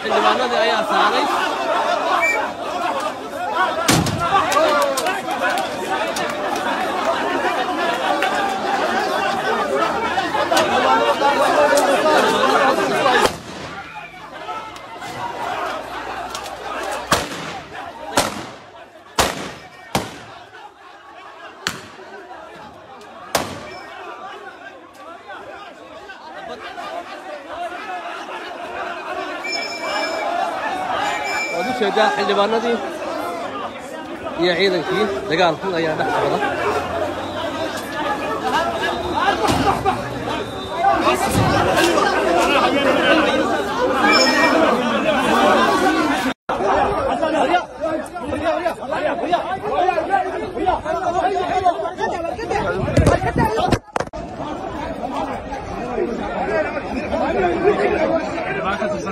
xildhibaanadii ayaa saaray وشجاع xildhibaanadii iyo ciidankii dagaalkan ayaa dhex socda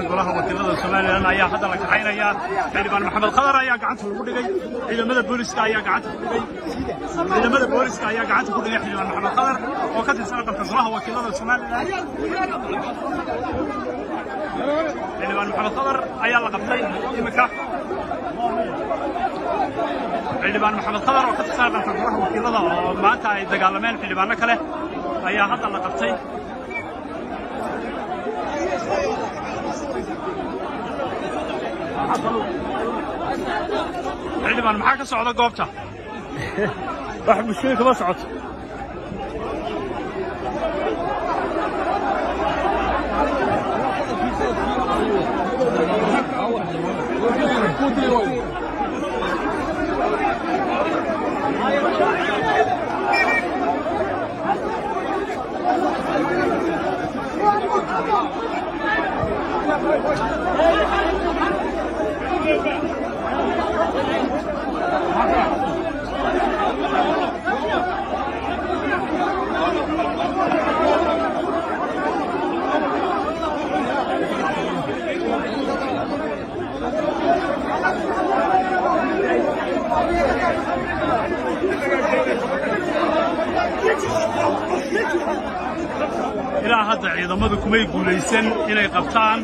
golaha wakiilada Soomaaliland ayaa hadda la kaxaynaya xildhibaan Maxamed Khadar ayaa gacanta lagu dhigay ciidamada booliska ayaa gacanta ku dhigay xildhibaan Maxamed Khadar oo ka tirsan golaha wakiilada Soomaaliland xildhibaan Maxamed Khadar ayaa la qabtay imika xildhibaan Maxamed Khadar oo ka tirsan golaha wakiilada oo maanta ay dagaalameen xildhibaano kale ayaa hadda la qabtay xildhibaan maxaa ka socda goobta wax mushkil kama socoto ilaa hadda ciidamadu kumay guulaysan inay qabtaan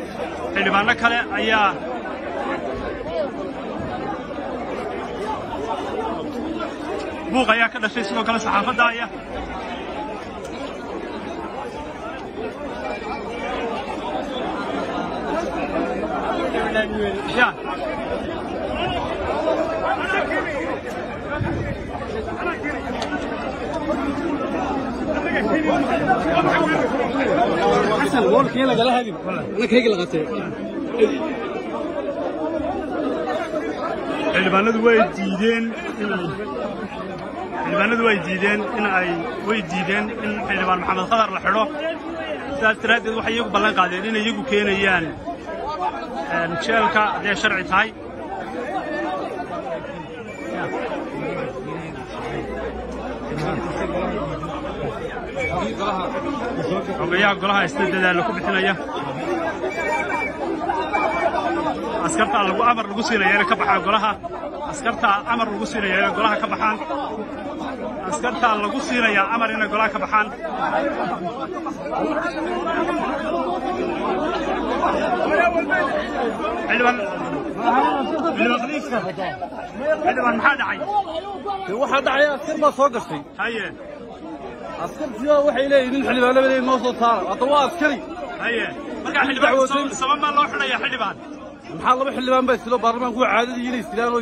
xildhibaano kale ayaa buuq ayaa ka dhashay sidoo kale saxaafadda ayaa حسن بقول لك يلا جلاها دي انا كيك لقطه xildhibaanadu way diideen in xildhibaan Maxamed Khadar la xidho sidaas daraadeed waxay iyagu ballan qaadeen in iyagu keenayaan jeelka haday sharci tahay ogayaha golaha isdadaal ku bixinaya askarta amar lagu siinayo inay ka baxaan golaha askarta amar lagu siinayo inay golaha ka baxaan askarta lagu siinayo amar inay golaha ka baxaan xildhibaan maxaa dhacay waxa dhacay askar baa soo gashay haye askartiyo waxay leeyihiin xildhibaanada noo soo saar hadda waa askari haye marka xildhibaan sabab ma loo xidhayaa xildhibaan maxaa laba xildhibaan baa isla baarlamaanku caadadii inay istiraan oo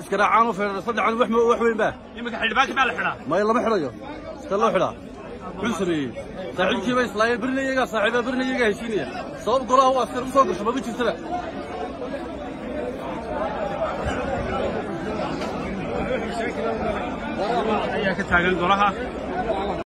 iska raacaan oo feerar saddexan wax weyn baa imika xildhibaanka ma la xidhaa ma lama xidhayo iska loo xidhaa wuxuu sameeyey saaxiibkii bay islaayeen birinayaga saaxiibaa birinayaga heshiinaya sabab golaha waa askar u soo gasho ma jirtaba ayaa ka taagan golaha